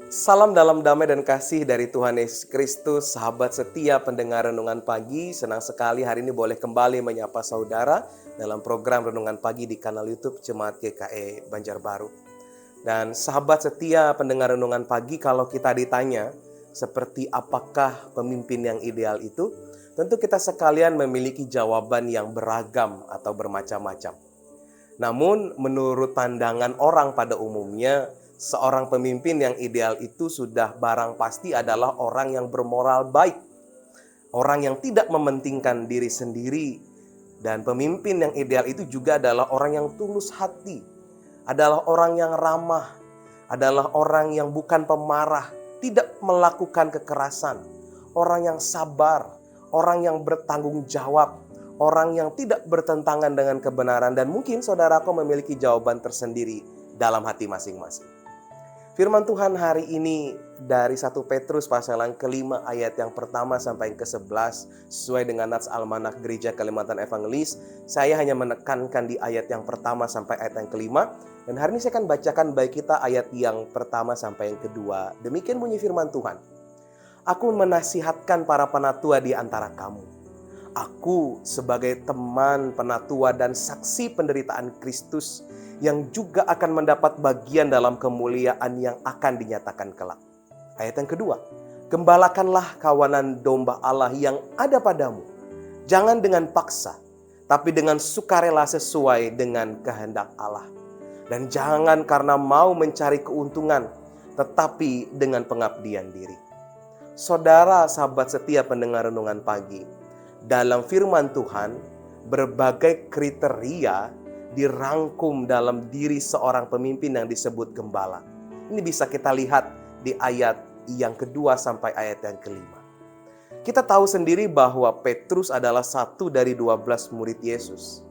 Salam dalam damai dan kasih dari Tuhan Yesus Kristus, sahabat setia pendengar Renungan Pagi. Senang sekali hari ini boleh kembali menyapa saudara dalam program Renungan Pagi di kanal YouTube Jemaat GKI Banjarbaru. Dan sahabat setia pendengar Renungan Pagi, kalau kita ditanya seperti apakah pemimpin yang ideal itu, tentu kita sekalian memiliki jawaban yang beragam atau bermacam-macam. Namun menurut pandangan orang pada umumnya, seorang pemimpin yang ideal itu sudah barang pasti adalah orang yang bermoral baik. Orang yang tidak mementingkan diri sendiri. Dan pemimpin yang ideal itu juga adalah orang yang tulus hati. Adalah orang yang ramah. Adalah orang yang bukan pemarah. Tidak melakukan kekerasan. Orang yang sabar. Orang yang bertanggung jawab. Orang yang tidak bertentangan dengan kebenaran, dan mungkin saudaraku memiliki jawaban tersendiri dalam hati masing-masing. Firman Tuhan hari ini dari 1 Petrus pasal yang kelima ayat yang pertama sampai yang ke-11 sesuai dengan Nats Almanak Gereja Kalimantan Evangelis. Saya hanya menekankan di ayat yang pertama sampai ayat yang kelima, dan hari ini saya akan bacakan baik kita ayat yang pertama sampai yang kedua. Demikian bunyi firman Tuhan. Aku menasihatkan para penatua di antara kamu. Aku sebagai teman penatua dan saksi penderitaan Kristus yang juga akan mendapat bagian dalam kemuliaan yang akan dinyatakan kelak. Ayat yang kedua, gembalakanlah kawanan domba Allah yang ada padamu. Jangan dengan paksa, tapi dengan sukarela sesuai dengan kehendak Allah. Dan jangan karena mau mencari keuntungan, tetapi dengan pengabdian diri. Saudara sahabat setia pendengar Renungan Pagi, dalam firman Tuhan, berbagai kriteria dirangkum dalam diri seorang pemimpin yang disebut gembala. Ini bisa kita lihat di ayat yang kedua sampai ayat yang kelima. Kita tahu sendiri bahwa Petrus adalah satu dari 12 murid Yesus.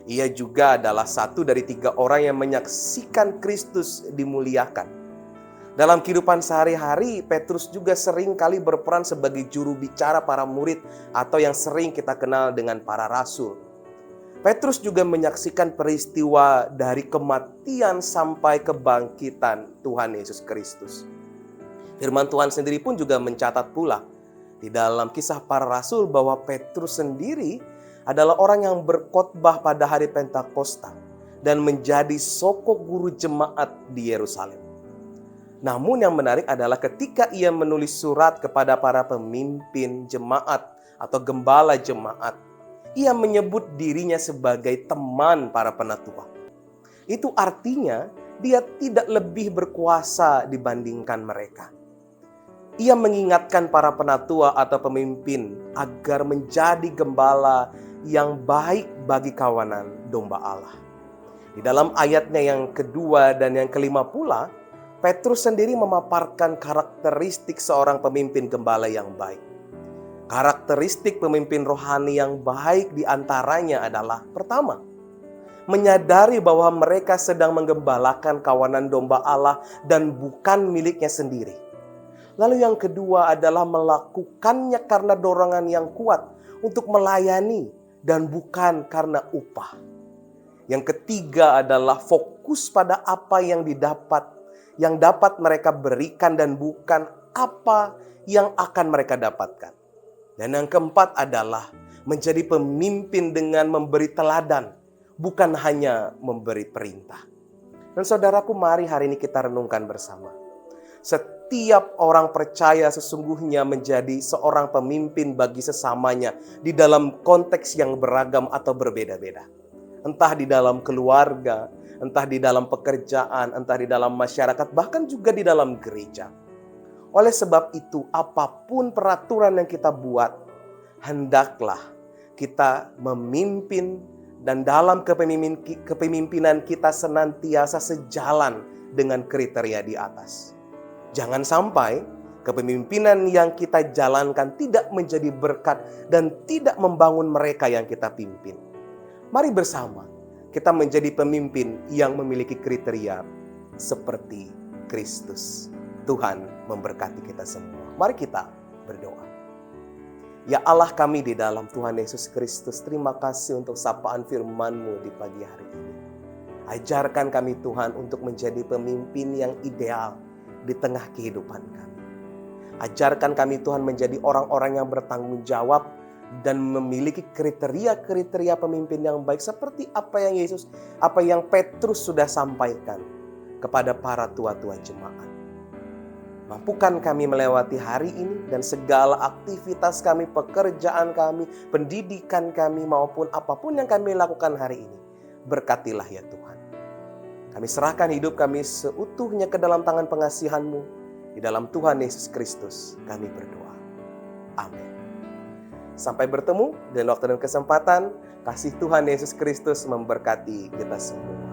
Ia juga adalah satu dari 3 orang yang menyaksikan Kristus dimuliakan. Dalam kehidupan sehari-hari, Petrus juga sering kali berperan sebagai juru bicara para murid atau yang sering kita kenal dengan para rasul. Petrus juga menyaksikan peristiwa dari kematian sampai kebangkitan Tuhan Yesus Kristus. Firman Tuhan sendiri pun juga mencatat pula di dalam Kisah Para Rasul bahwa Petrus sendiri adalah orang yang berkhotbah pada hari Pentakosta dan menjadi sokok guru jemaat di Yerusalem. Namun yang menarik adalah ketika ia menulis surat kepada para pemimpin jemaat atau gembala jemaat, ia menyebut dirinya sebagai teman para penatua. Itu artinya dia tidak lebih berkuasa dibandingkan mereka. Ia mengingatkan para penatua atau pemimpin agar menjadi gembala yang baik bagi kawanan domba Allah. Di dalam ayatnya yang kedua dan yang kelima pula, Petrus sendiri memaparkan karakteristik seorang pemimpin gembala yang baik. Karakteristik pemimpin rohani yang baik diantaranya adalah pertama, menyadari bahwa mereka sedang menggembalakan kawanan domba Allah dan bukan miliknya sendiri. Lalu yang kedua adalah melakukannya karena dorongan yang kuat untuk melayani dan bukan karena upah. Yang ketiga adalah fokus pada apa yang dapat mereka berikan dan bukan apa yang akan mereka dapatkan. Dan yang keempat adalah menjadi pemimpin dengan memberi teladan, bukan hanya memberi perintah. Dan saudaraku, mari hari ini kita renungkan bersama. Setiap orang percaya sesungguhnya menjadi seorang pemimpin bagi sesamanya di dalam konteks yang beragam atau berbeda-beda. Entah di dalam keluarga, entah di dalam pekerjaan, entah di dalam masyarakat, bahkan juga di dalam gereja. Oleh sebab itu, apapun peraturan yang kita buat, hendaklah kita memimpin dan dalam kepemimpinan kita senantiasa sejalan dengan kriteria di atas. Jangan sampai kepemimpinan yang kita jalankan tidak menjadi berkat dan tidak membangun mereka yang kita pimpin. Mari bersama kita menjadi pemimpin yang memiliki kriteria seperti Kristus. Tuhan memberkati kita semua. Mari kita berdoa. Ya Allah kami di dalam Tuhan Yesus Kristus, terima kasih untuk sapaan firman-Mu di pagi hari ini. Ajarkan kami Tuhan untuk menjadi pemimpin yang ideal, di tengah kehidupan kami. Ajarkan kami Tuhan menjadi orang-orang yang bertanggung jawab dan memiliki kriteria-kriteria pemimpin yang baik seperti apa yang Petrus sudah sampaikan kepada para tua-tua jemaat. Mampukan kami melewati hari ini dan segala aktivitas kami, pekerjaan kami, pendidikan kami maupun apapun yang kami lakukan hari ini. Berkatilah ya Tuhan. Kami serahkan hidup kami seutuhnya ke dalam tangan pengasihan-Mu. Di dalam Tuhan Yesus Kristus kami berdoa. Amin. Sampai bertemu dan waktu dan kesempatan. Kasih Tuhan Yesus Kristus memberkati kita semua.